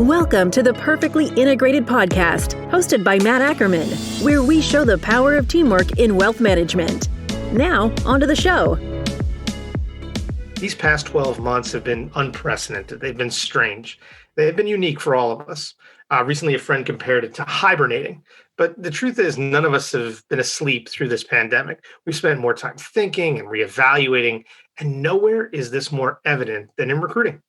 Welcome to the Perfectly Integrated Podcast, hosted by Matt Ackermann, where we show the power of teamwork in wealth management. Now, onto the show. These past 12 months have been unprecedented. They've been strange. They've been unique for all of us. Recently, a friend compared it to hibernating. But the truth is, none of us have been asleep through this pandemic. We've spent more time thinking and reevaluating, and nowhere is this more evident than in recruiting.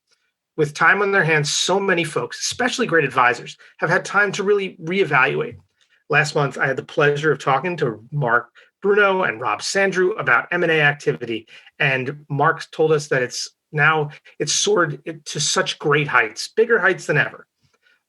With time on their hands, so many folks, especially great advisors, have had time to really reevaluate. Last month, I had the pleasure of talking to Mark Bruno and Rob Sandrew about M&A activity, and Mark told us that it's soared to such great heights, bigger heights than ever.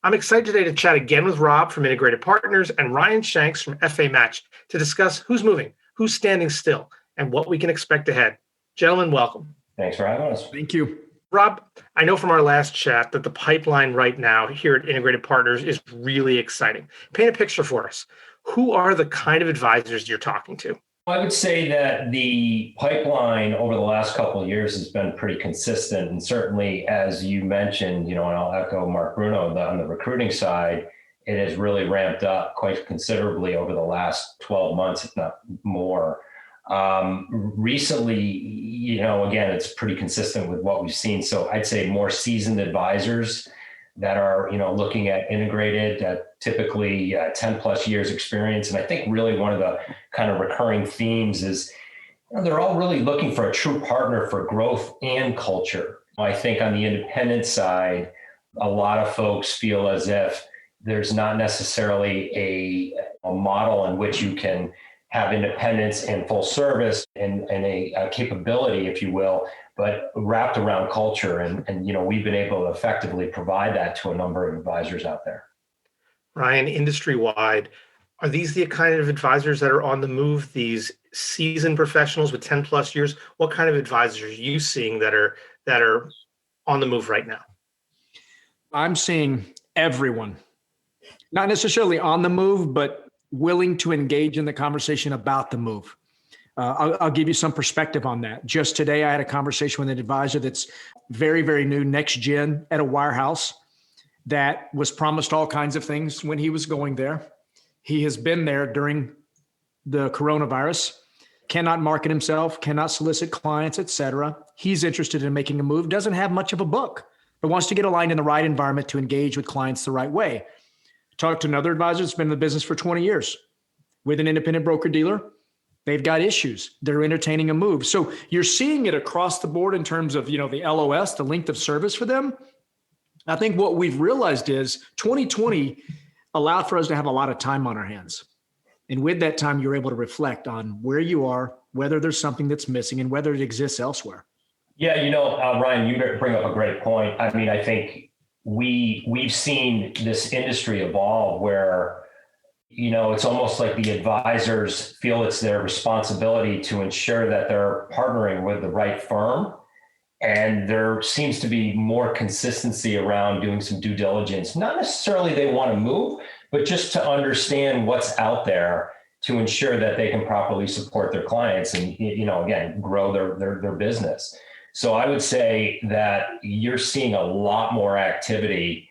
I'm excited today to chat again with Rob from Integrated Partners and Ryan Shanks from FA Match to discuss who's moving, who's standing still, and what we can expect ahead. Gentlemen, welcome. Thanks for having us. Thank you. Rob, I know from our last chat that the pipeline right now here at Integrated Partners is really exciting. Paint a picture for us. Who are the kind of advisors you're talking to? I would say that the pipeline over the last couple of years has been pretty consistent. And certainly, as you mentioned, and I'll echo Mark Bruno on the recruiting side, it has really ramped up quite considerably over the last 12 months, if not more. Recently, again, it's pretty consistent with what we've seen. So I'd say more seasoned advisors that are, looking at integrated, typically 10 plus years experience. And I think really one of the kind of recurring themes is they're all really looking for a true partner for growth and culture. I think on the independent side, a lot of folks feel as if there's not necessarily a model in which you can have independence and full service and a capability, if you will, but wrapped around culture. And we've been able to effectively provide that to a number of advisors out there. Ryan, industry-wide, are these the kind of advisors that are on the move, these seasoned professionals with 10 plus years? What kind of advisors are you seeing that are on the move right now? I'm seeing everyone, not necessarily on the move, but willing to engage in the conversation about the move. I'll give you some perspective on that. Just today, I had a conversation with an advisor that's very, very new, next gen at a wirehouse that was promised all kinds of things when he was going there. He has been there during the coronavirus, cannot market himself, cannot solicit clients, et cetera. He's interested in making a move, doesn't have much of a book, but wants to get aligned in the right environment to engage with clients the right way. Talked to another advisor that's been in the business for 20 years with an independent broker dealer. They've got issues. They're entertaining a move. So you're seeing it across the board in terms of, the LOS, the length of service for them. I think what we've realized is 2020 allowed for us to have a lot of time on our hands. And with that time, you're able to reflect on where you are, whether there's something that's missing and whether it exists elsewhere. Yeah, Ryan, you bring up a great point. I mean, I think we've seen this industry evolve where, it's almost like the advisors feel it's their responsibility to ensure that they're partnering with the right firm. And there seems to be more consistency around doing some due diligence. Not necessarily they want to move, but just to understand what's out there to ensure that they can properly support their clients and, again, grow their business. So I would say that you're seeing a lot more activity.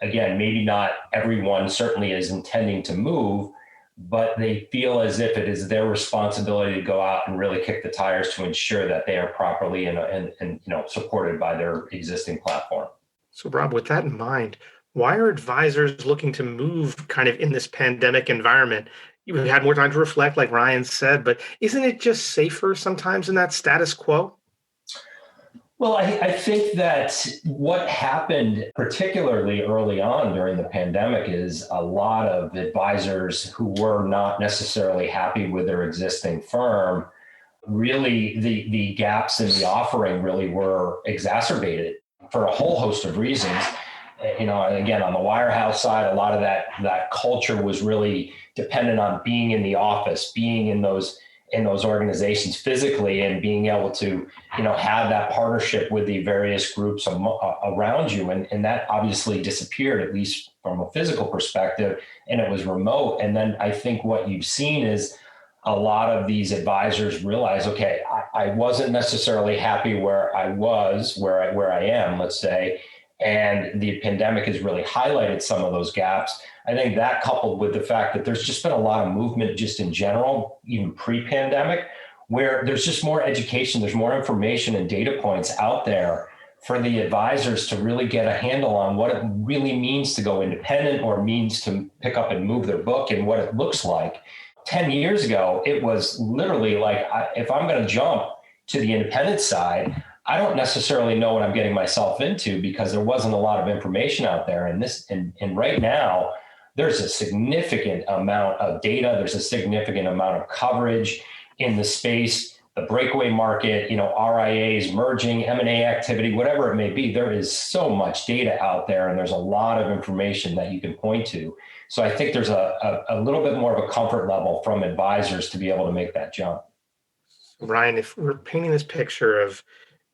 Again, maybe not everyone certainly is intending to move, but they feel as if it is their responsibility to go out and really kick the tires to ensure that they are properly and supported by their existing platform. So Rob, with that in mind, why are advisors looking to move kind of in this pandemic environment? You've had more time to reflect, like Ryan said, but isn't it just safer sometimes in that status quo? Well, I think that what happened particularly early on during the pandemic is a lot of advisors who were not necessarily happy with their existing firm, really the gaps in the offering really were exacerbated for a whole host of reasons. Again, on the wirehouse side, a lot of that culture was really dependent on being in the office, being in those organizations physically and being able to, have that partnership with the various groups around you. And that obviously disappeared, at least from a physical perspective, and it was remote. And then I think what you've seen is a lot of these advisors realize, okay, I wasn't necessarily happy where I was, where I am, let's say, And the pandemic has really highlighted some of those gaps. I think that, coupled with the fact that there's just been a lot of movement just in general, even pre-pandemic, where there's just more education, there's more information and data points out there for the advisors to really get a handle on what it really means to go independent or means to pick up and move their book and what it looks like. 10 years ago, it was literally like, if I'm going to jump to the independent side, I don't necessarily know what I'm getting myself into because there wasn't a lot of information out there. And right now, there's a significant amount of data. There's a significant amount of coverage in the space, the breakaway market, RIAs, merging, M&A activity, whatever it may be. There is so much data out there, and there's a lot of information that you can point to. So I think there's a little bit more of a comfort level from advisors to be able to make that jump. Ryan, if we're painting this picture of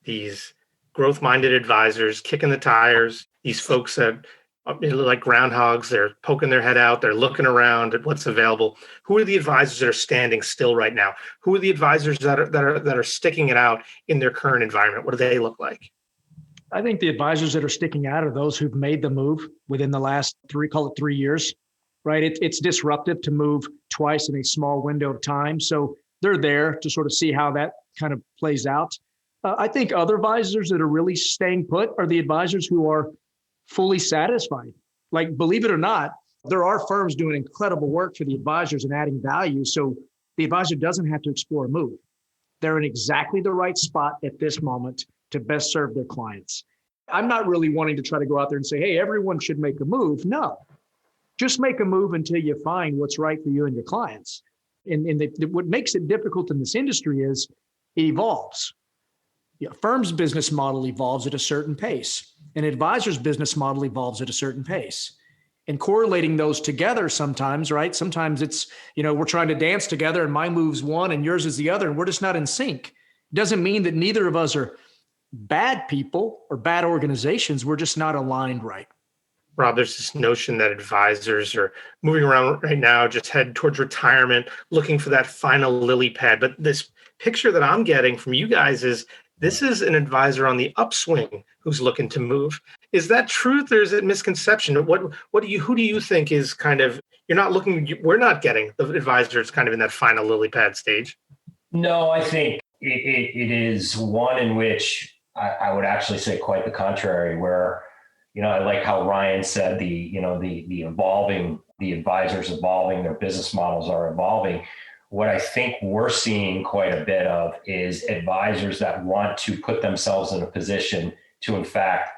these growth-minded advisors kicking the tires, these folks that like groundhogs, they're poking their head out, they're looking around at what's available. Who are the advisors that are standing still right now? Who are the advisors that are sticking it out in their current environment? What do they look like? I think the advisors that are sticking out are those who've made the move within the last 3 years, right? It's disruptive to move twice in a small window of time. So they're there to sort of see how that kind of plays out. I think other advisors that are really staying put are the advisors who are fully satisfied. Like, believe it or not, there are firms doing incredible work for the advisors and adding value. So the advisor doesn't have to explore a move. They're in exactly the right spot at this moment to best serve their clients. I'm not really wanting to try to go out there and say, hey, everyone should make a move. No, just make a move until you find what's right for you and your clients. And what makes it difficult in this industry is it evolves. A firm's business model evolves at a certain pace. An advisor's business model evolves at a certain pace. And correlating those together sometimes, right? Sometimes it's, we're trying to dance together and my move's one and yours is the other, and we're just not in sync. It doesn't mean that neither of us are bad people or bad organizations. We're just not aligned right. Rob, there's this notion that advisors are moving around right now, just head towards retirement, looking for that final lily pad. But this picture that I'm getting from you guys is this is an advisor on the upswing who's looking to move. Is that truth, or is it misconception? Who do you think is kind of, we're not getting the advisors kind of in that final lily pad stage? No, I think it is one in which I would actually say quite the contrary, where, I like how Ryan said the advisors evolving, their business models are evolving. What I think we're seeing quite a bit of is advisors that want to put themselves in a position to, in fact,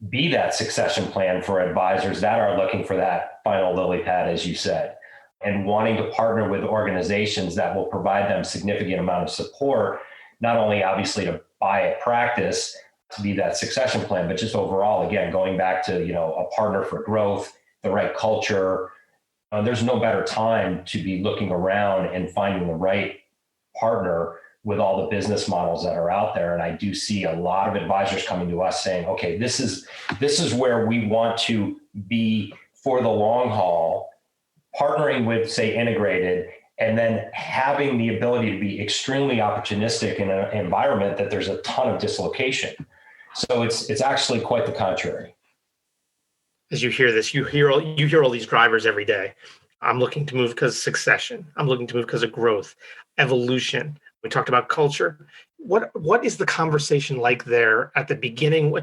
be that succession plan for advisors that are looking for that final lily pad, as you said, and wanting to partner with organizations that will provide them significant amount of support, not only obviously to buy a practice to be that succession plan, but just overall, again, going back to, a partner for growth, the right culture. There's no better time to be looking around and finding the right partner with all the business models that are out there. And I do see a lot of advisors coming to us saying, okay, this is where we want to be for the long haul, partnering with, say, Integrated, and then having the ability to be extremely opportunistic in an environment that there's a ton of dislocation. So it's actually quite the contrary. As you hear this, you hear all these drivers every day. I'm looking to move because of succession. I'm looking to move because of growth, evolution. We talked about culture. What is the conversation like there at the beginning?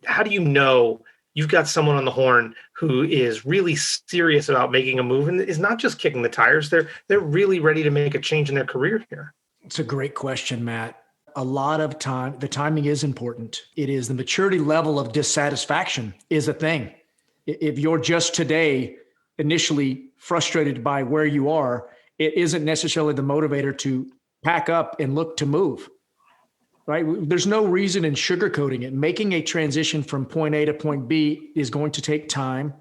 How do you know you've got someone on the horn who is really serious about making a move and is not just kicking the tires? They're really ready to make a change in their career here. It's a great question, Matt. A lot of time, the timing is important. It is the maturity level of dissatisfaction is a thing. If you're just today initially frustrated by where you are, it isn't necessarily the motivator to pack up and look to move, right? There's no reason in sugarcoating it. Making a transition from point A to point B is going to take time,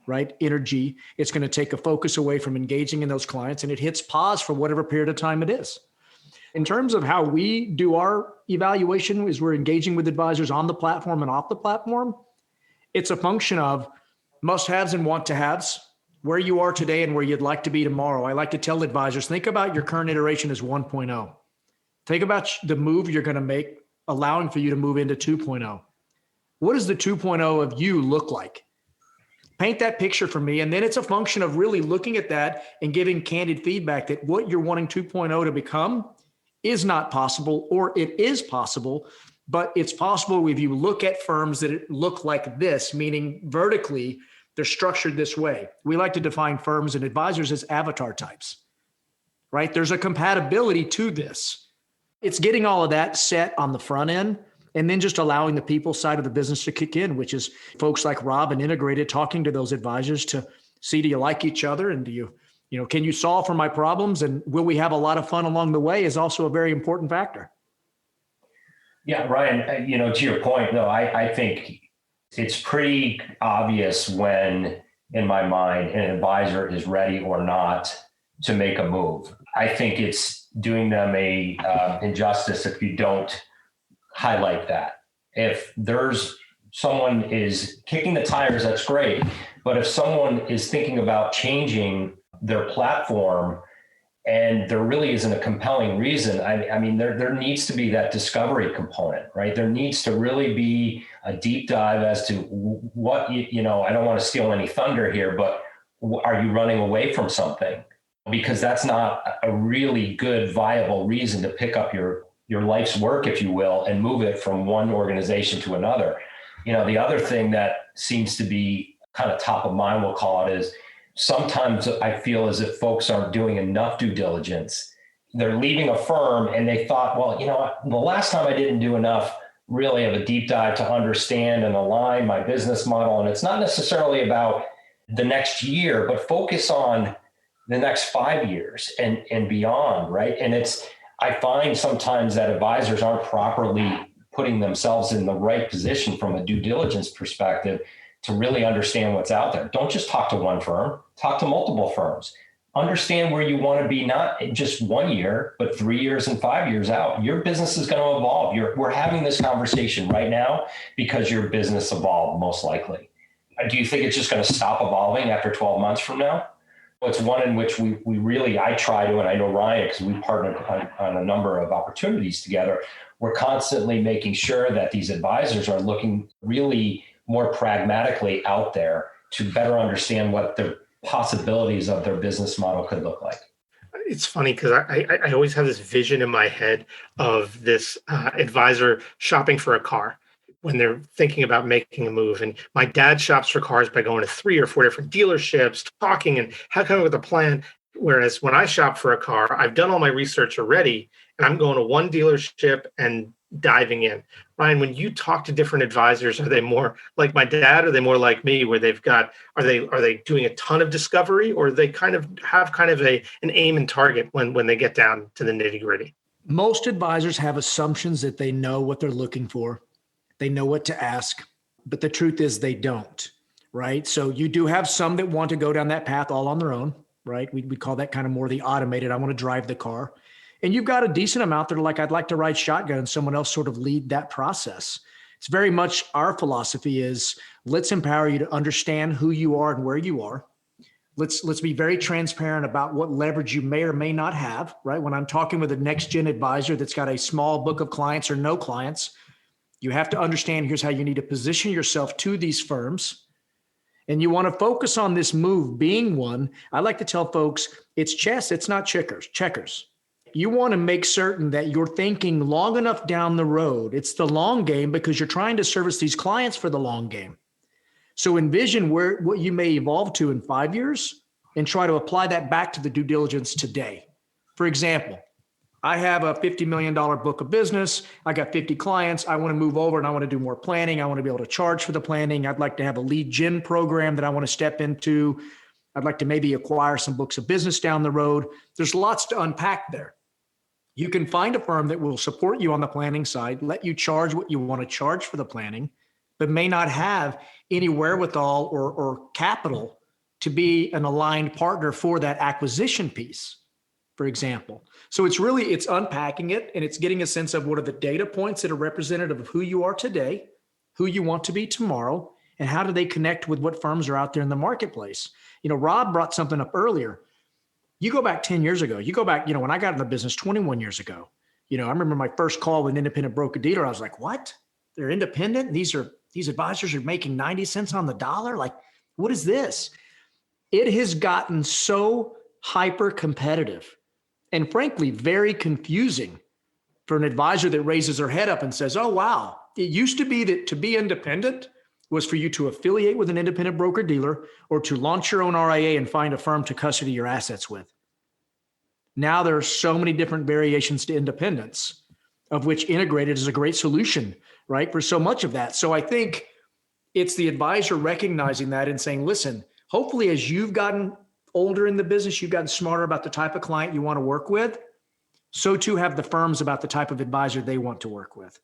right? Energy. It's going to take a focus away from engaging in those clients, and it hits pause for whatever period of time it is. In terms of how we do our evaluation, is we're engaging with advisors on the platform and off the platform. It's a function of must-haves and want-to-haves, where you are today and where you'd like to be tomorrow. I like to tell advisors, think about your current iteration as 1.0. Think about the move you're going to make, allowing for you to move into 2.0. What does the 2.0 of you look like? Paint that picture for me. And then it's a function of really looking at that and giving candid feedback that what you're wanting 2.0 to become is not possible, or it is possible, but it's possible if you look at firms that look like this, meaning vertically, they're structured this way. We like to define firms and advisors as avatar types, right? There's a compatibility to this. It's getting all of that set on the front end, and then just allowing the people side of the business to kick in, which is folks like Rob and Integrated talking to those advisors to see, do you like each other? And can you solve for my problems? And will we have a lot of fun along the way is also a very important factor. Yeah, Ryan, to your point, though, I think it's pretty obvious when, in my mind, an advisor is ready or not to make a move. I think it's doing them a injustice if you don't highlight that. If there's someone is kicking the tires, that's great. But if someone is thinking about changing their platform and there really isn't a compelling reason, I mean, there needs to be that discovery component, right? There needs to really be a deep dive as to what, I don't want to steal any thunder here, but are you running away from something? Because that's not a really good, viable reason to pick up your life's work, if you will, and move it from one organization to another. The other thing that seems to be kind of top of mind, we'll call it, is sometimes I feel as if folks aren't doing enough due diligence. They're leaving a firm and they thought, well, the last time I didn't do enough really of a deep dive to understand and align my business model. And it's not necessarily about the next year, but focus on the next 5 years and beyond, right? And I find sometimes that advisors aren't properly putting themselves in the right position from a due diligence perspective to really understand what's out there. Don't just talk to one firm, talk to multiple firms. Understand where you want to be, not just 1 year, but 3 years and 5 years out. Your business is going to evolve. We're having this conversation right now because your business evolved, most likely. Do you think it's just going to stop evolving after 12 months from now? It's one in which we really, I try to, and I know Ryan, because we partnered on a number of opportunities together, we're constantly making sure that these advisors are looking really more pragmatically out there to better understand what the possibilities of their business model could look like. It's funny because I always have this vision in my head of this advisor shopping for a car when they're thinking about making a move. And my dad shops for cars by going to 3 or 4 different dealerships, talking and coming up with a plan. Whereas when I shop for a car, I've done all my research already, and I'm going to one dealership and diving in. Ryan, when you talk to different advisors, are they more like my dad? Or are they more like me, where are they doing a ton of discovery, or they kind of have an aim and target when they get down to the nitty gritty? Most advisors have assumptions that they know what they're looking for. They know what to ask, but the truth is they don't, right? So you do have some that want to go down that path all on their own, right? We call that kind of more the automated, I want to drive the car. And you've got a decent amount that are like, I'd like to ride shotgun, and someone else sort of lead that process. It's very much our philosophy is let's empower you to understand who you are and where you are. Let's be very transparent about what leverage you may or may not have, right? When I'm talking with a next gen advisor that's got a small book of clients or no clients, you have to understand here's how you need to position yourself to these firms. And you want to focus on this move being one. I like to tell folks it's chess, it's not checkers. You want to make certain that you're thinking long enough down the road. It's the long game because you're trying to service these clients for the long game. So envision what you may evolve to in 5 years and try to apply that back to the due diligence today. For example, I have a $50 million book of business. I got 50 clients. I want to move over and I want to do more planning. I want to be able to charge for the planning. I'd like to have a lead gen program that I want to step into. I'd like to maybe acquire some books of business down the road. There's lots to unpack there. You can find a firm that will support you on the planning side, let you charge what you want to charge for the planning, but may not have any wherewithal or capital to be an aligned partner for that acquisition piece, for example. So it's unpacking it, and it's getting a sense of what are the data points that are representative of who you are today, who you want to be tomorrow, and how do they connect with what firms are out there in the marketplace. Rob brought something up earlier. You go back 10 years ago, when I got in the business 21 years ago, I remember my first call with an independent broker dealer. I was like, what? They're independent? These are these advisors are making 90 cents on the dollar. Like, what is this? It has gotten so hyper competitive and frankly, very confusing for an advisor that raises their head up and says, oh, wow, it used to be that to be independent was for you to affiliate with an independent broker dealer or to launch your own RIA and find a firm to custody your assets with. Now there are so many different variations to independence, of which integrated is a great solution, right, for so much of that. So I think it's the advisor recognizing that and saying, listen, hopefully as you've gotten older in the business, you've gotten smarter about the type of client you want to work with, so too have the firms about the type of advisor they want to work with.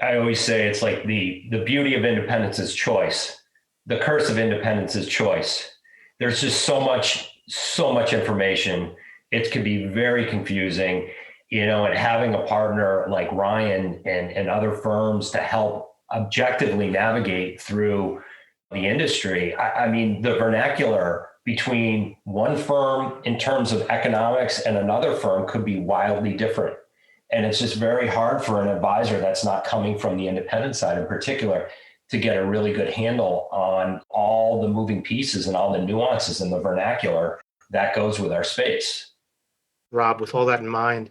I always say it's like the beauty of independence is choice. The curse of independence is choice. There's just so much information. It can be very confusing, and having a partner like Ryan and other firms to help objectively navigate through the industry. I mean, the vernacular between one firm in terms of economics and another firm could be wildly different. And it's just very hard for an advisor that's not coming from the independent side in particular to get a really good handle on all the moving pieces and all the nuances in the vernacular that goes with our space. Rob, with all that in mind,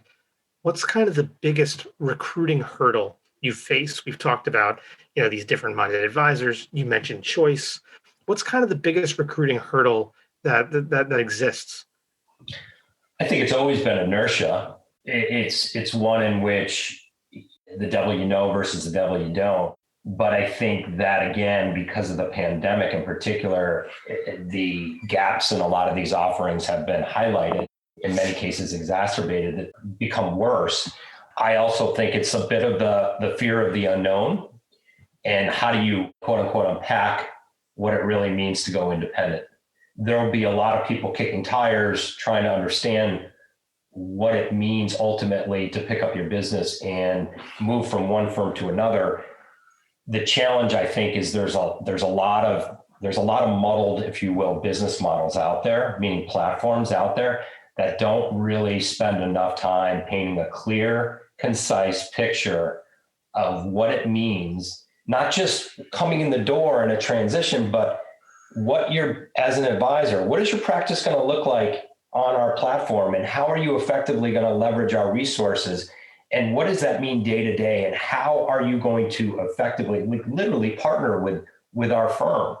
what's kind of the biggest recruiting hurdle you face? We've talked about, these different minded advisors. You mentioned choice. What's kind of the biggest recruiting hurdle that exists? I think it's always been inertia. It's one in which the devil you know versus the devil you don't. But I think that, again, because of the pandemic in particular, the gaps in a lot of these offerings have been highlighted, in many cases exacerbated, become worse. I also think it's a bit of the fear of the unknown, and how do you, quote unquote, unpack what it really means to go independent. There'll be a lot of people kicking tires, trying to understand what it means ultimately to pick up your business and move from one firm to another. The challenge, I think, is there's a lot of muddled, if you will, business models out there, meaning platforms out there that don't really spend enough time painting a clear, concise picture of what it means, not just coming in the door in a transition, but what you're, as an advisor, what is your practice going to look like on our platform, and how are you effectively going to leverage our resources, and what does that mean day to day, and how are you going to effectively, literally partner with our firm?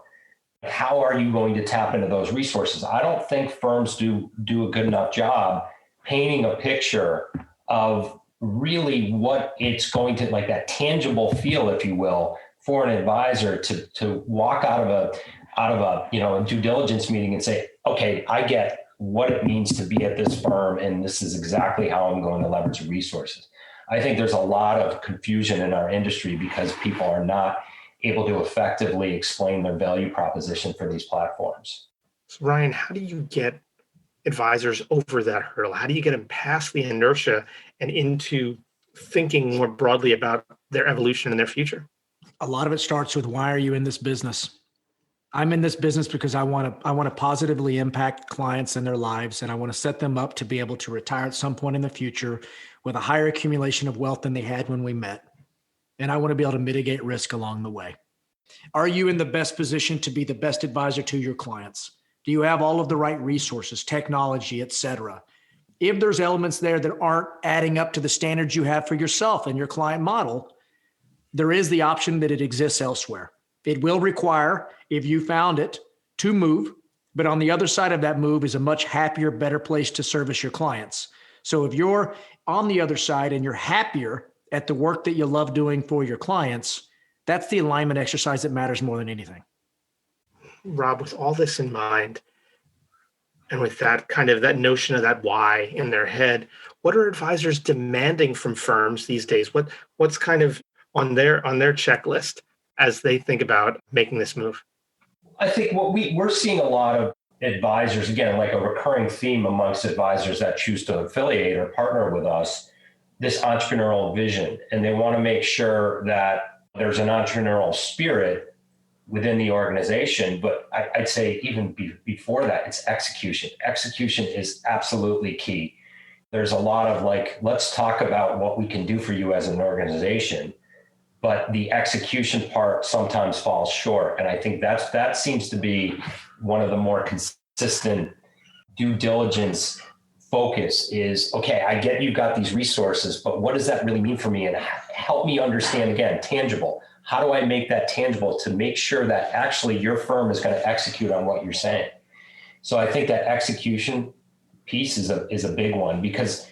How are you going to tap into those resources? I don't think firms do a good enough job painting a picture of really what it's going to, like that tangible feel, if you will, for an advisor to walk out of a due diligence meeting and say, okay, I get what it means to be at this firm, and this is exactly how I'm going to leverage resources. I think there's a lot of confusion in our industry because people are not able to effectively explain their value proposition for these platforms. So Ryan, how do you get advisors over that hurdle? How do you get them past the inertia and into thinking more broadly about their evolution and their future? A lot of it starts with, why are you in this business? I'm in this business because I want to positively impact clients and their lives, and I want to set them up to be able to retire at some point in the future with a higher accumulation of wealth than they had when we met. And I want to be able to mitigate risk along the way. Are you in the best position to be the best advisor to your clients? Do you have all of the right resources, technology, et cetera? If there's elements there that aren't adding up to the standards you have for yourself and your client model, there is the option that it exists elsewhere. It will require, if you found it, to move, but on the other side of that move is a much happier, better place to service your clients. So if you're on the other side and you're happier at the work that you love doing for your clients, that's the alignment exercise that matters more than anything. Rob, with all this in mind, and with that kind of that notion of that why in their head, what are advisors demanding from firms these days? What's kind of on their checklist as they think about making this move? I think what we're seeing a lot of advisors, again, like a recurring theme amongst advisors that choose to affiliate or partner with us, this entrepreneurial vision. And they want to make sure that there's an entrepreneurial spirit within the organization. But I'd say even before that, it's execution. Execution is absolutely key. There's a lot of let's talk about what we can do for you as an organization. but the execution part sometimes falls short. And I think that seems to be one of the more consistent due diligence focus is, okay, I get you've got these resources, but what does that really mean for me? And help me understand, again, tangible. How do I make that tangible to make sure that actually your firm is going to execute on what you're saying? So I think that execution piece is a big one, because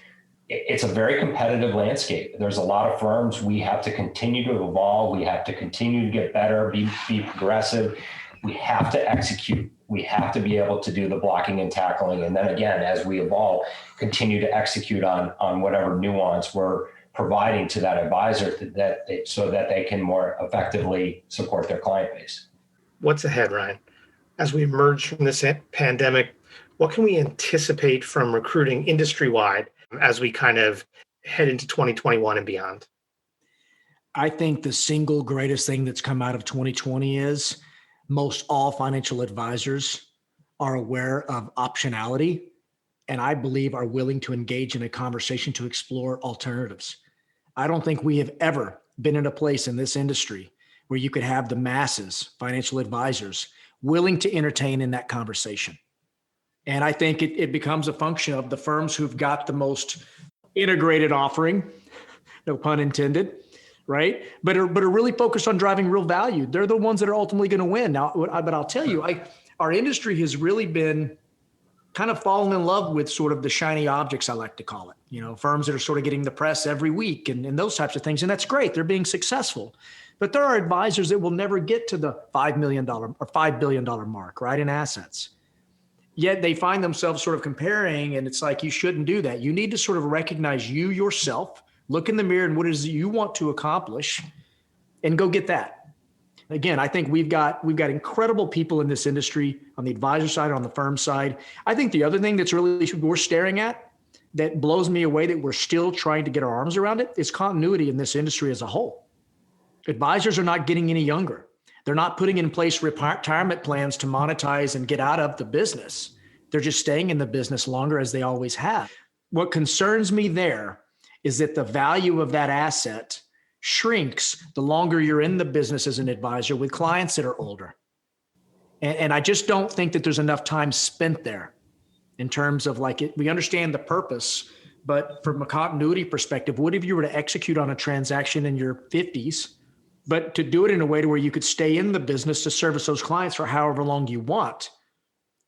it's a very competitive landscape. There's a lot of firms. We have to continue to evolve. We have to continue to get better, be progressive. We have to execute. We have to be able to do the blocking and tackling. And then again, as we evolve, continue to execute on whatever nuance we're providing to that advisor so that they can more effectively support their client base. What's ahead, Ryan? As we emerge from this pandemic, what can we anticipate from recruiting industry-wide as we kind of head into 2021 and beyond? I think the single greatest thing that's come out of 2020 is most all financial advisors are aware of optionality, and I believe are willing to engage in a conversation to explore alternatives. I don't think we have ever been in a place in this industry where you could have the masses, financial advisors, willing to entertain in that conversation. And I think it becomes a function of the firms who've got the most integrated offering, no pun intended, right? But are really focused on driving real value. They're the ones that are ultimately going to win. Now, but I'll tell you, our industry has really been kind of fallen in love with sort of the shiny objects, I like to call it. You know, firms that are sort of getting the press every week and those types of things. And that's great. They're being successful. But there are advisors that will never get to the $5 million or $5 billion mark, right, in assets. Yet they find themselves sort of comparing, and it's like, you shouldn't do that. You need to sort of recognize you yourself, look in the mirror and what it is you want to accomplish, and go get that. Again, I think we've got incredible people in this industry on the advisor side, on the firm side. I think the other thing that's really we're staring at that blows me away that we're still trying to get our arms around it is continuity in this industry as a whole. Advisors are not getting any younger. They're not putting in place retirement plans to monetize and get out of the business. They're just staying in the business longer as they always have. What concerns me there is that the value of that asset shrinks the longer you're in the business as an advisor with clients that are older. And I just don't think that there's enough time spent there in terms of we understand the purpose, but from a continuity perspective, what if you were to execute on a transaction in your 50s, but to do it in a way to where you could stay in the business to service those clients for however long you want,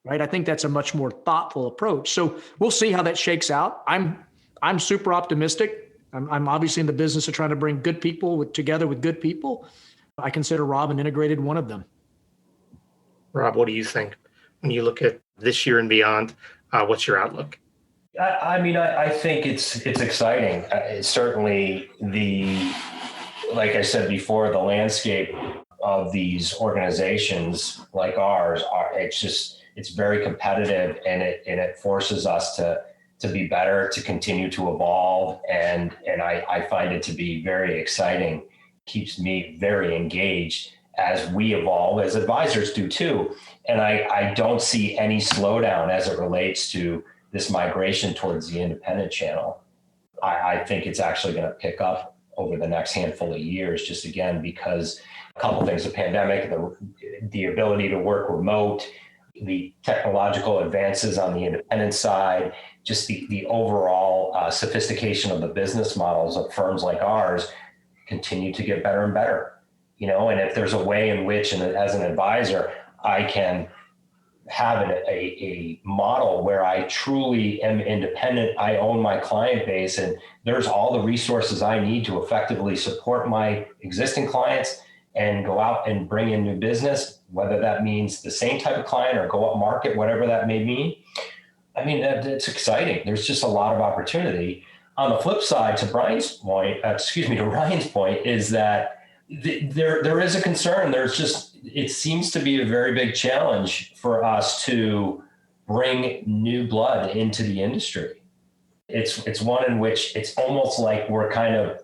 right? I think that's a much more thoughtful approach. So we'll see how that shakes out. I'm super optimistic. I'm obviously in the business of trying to bring good people together with good people. I consider Rob an integrated one of them. Rob, what do you think when you look at this year and beyond? What's your outlook? I think it's exciting. It's certainly like I said before, the landscape of these organizations like ours it's very competitive, and it forces us to be better, to continue to evolve. And I find it to be very exciting, keeps me very engaged as we evolve, as advisors do too. And I don't see any slowdown as it relates to this migration towards the independent channel. I think it's actually going to pick up over the next handful of years, just again, because a couple of things, the pandemic, the ability to work remote, the technological advances on the independent side, just the overall sophistication of the business models of firms like ours continue to get better and better. And if there's a way in which, and as an advisor, I can have a model where I truly am independent, I own my client base, and there's all the resources I need to effectively support my existing clients and go out and bring in new business, whether that means the same type of client or go up market, whatever that may mean. It's exciting. There's just a lot of opportunity. On the flip side, to Ryan's point, is that there is a concern. It seems to be a very big challenge for us to bring new blood into the industry. It's one in which it's almost like we're kind of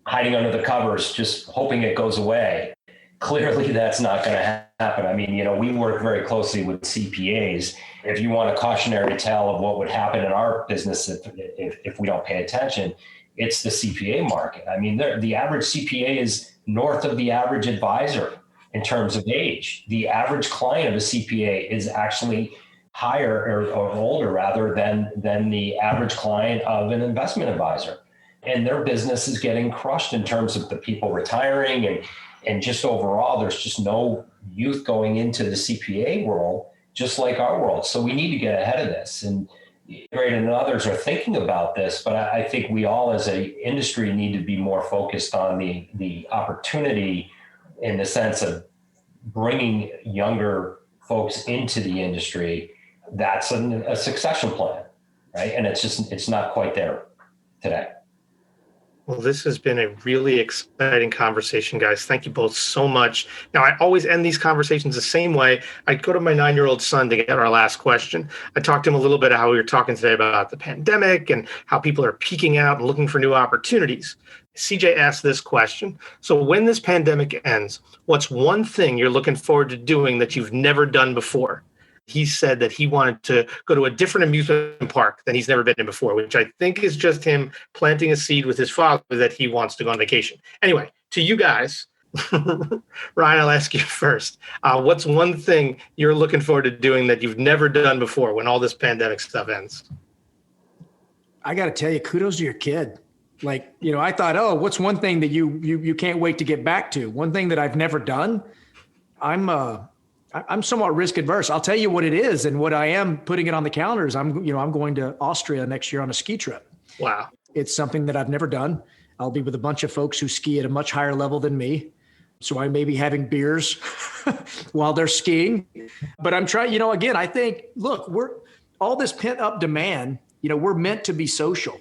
hiding under the covers, just hoping it goes away. Clearly, that's not going to happen. We work very closely with CPAs. If you want a cautionary tale of what would happen in our business if we don't pay attention, it's the CPA market. I mean, the average CPA is north of the average advisor in terms of age. The average client of a CPA is actually higher or older rather than the average client of an investment advisor. And their business is getting crushed in terms of the people retiring and just overall, there's just no youth going into the CPA world, just like our world. So we need to get ahead of this. And Integrated and others are thinking about this, but I think we all as an industry need to be more focused on the opportunity in the sense of bringing younger folks into the industry. That's a succession plan, right? And it's not quite there today. Well, this has been a really exciting conversation, guys. Thank you both so much. Now, I always end these conversations the same way. I go to my 9-year-old son to get our last question. I talked to him a little bit how we were talking today about the pandemic and how people are peeking out and looking for new opportunities. CJ asked this question. So when this pandemic ends, what's one thing you're looking forward to doing that you've never done before? He said that he wanted to go to a different amusement park than he's never been in before, which I think is just him planting a seed with his father that he wants to go on vacation. Anyway, to you guys, Ryan, I'll ask you first. What's one thing you're looking forward to doing that you've never done before when all this pandemic stuff ends? I got to tell you, kudos to your kid. Like, I thought, what's one thing that you can't wait to get back to? One thing that I've never done. I'm somewhat risk adverse. I'll tell you what it is, and what I am putting it on the calendar is I'm going to Austria next year on a ski trip. Wow. It's something that I've never done. I'll be with a bunch of folks who ski at a much higher level than me. So I may be having beers while they're skiing, but I'm trying, again, I think, look, we're all this pent up demand, we're meant to be social.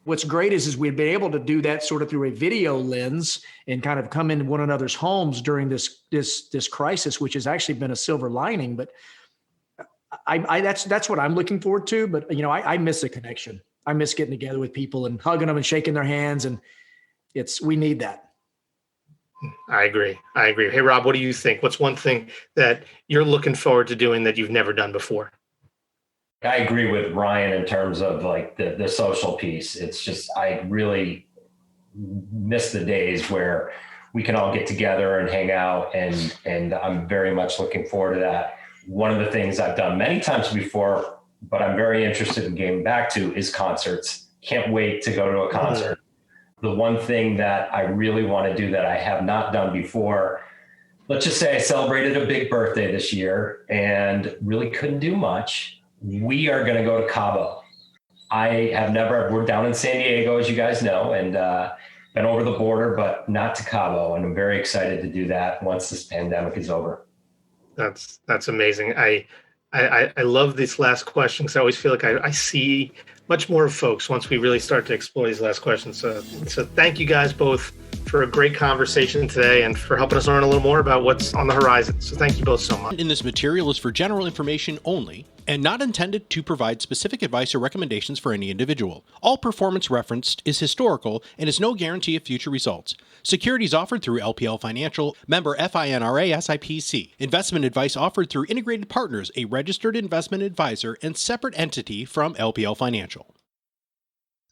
What's great is we've been able to do that sort of through a video lens and kind of come into one another's homes during this crisis, which has actually been a silver lining. But that's what I'm looking forward to. But I miss a connection. I miss getting together with people and hugging them and shaking their hands, and we need that. I agree. Hey, Rob, what do you think? What's one thing that you're looking forward to doing that you've never done before? I agree with Ryan in terms of like the social piece. It's just, I really miss the days where we can all get together and hang out, and I'm very much looking forward to that. One of the things I've done many times before, but I'm very interested in getting back to, is concerts. Can't wait to go to a concert. Mm-hmm. The one thing that I really want to do that I have not done before, let's just say I celebrated a big birthday this year and really couldn't do much. We are going to go to Cabo. We're down in San Diego, as you guys know, and been over the border, but not to Cabo. And I'm very excited to do that once this pandemic is over. That's amazing. I love this last question because I always feel like I see much more of folks once we really start to explore these last questions. So thank you guys both for a great conversation today and for helping us learn a little more about what's on the horizon. So thank you both so much. In this material is for general information only and not intended to provide specific advice or recommendations for any individual. All performance referenced is historical and is no guarantee of future results. Securities offered through LPL Financial, member FINRA SIPC. Investment advice offered through Integrated Partners, a registered investment advisor and separate entity from LPL Financial.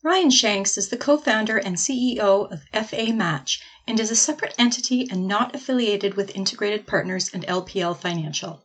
Ryan Shanks is the co-founder and CEO of FA Match and is a separate entity and not affiliated with Integrated Partners and LPL Financial.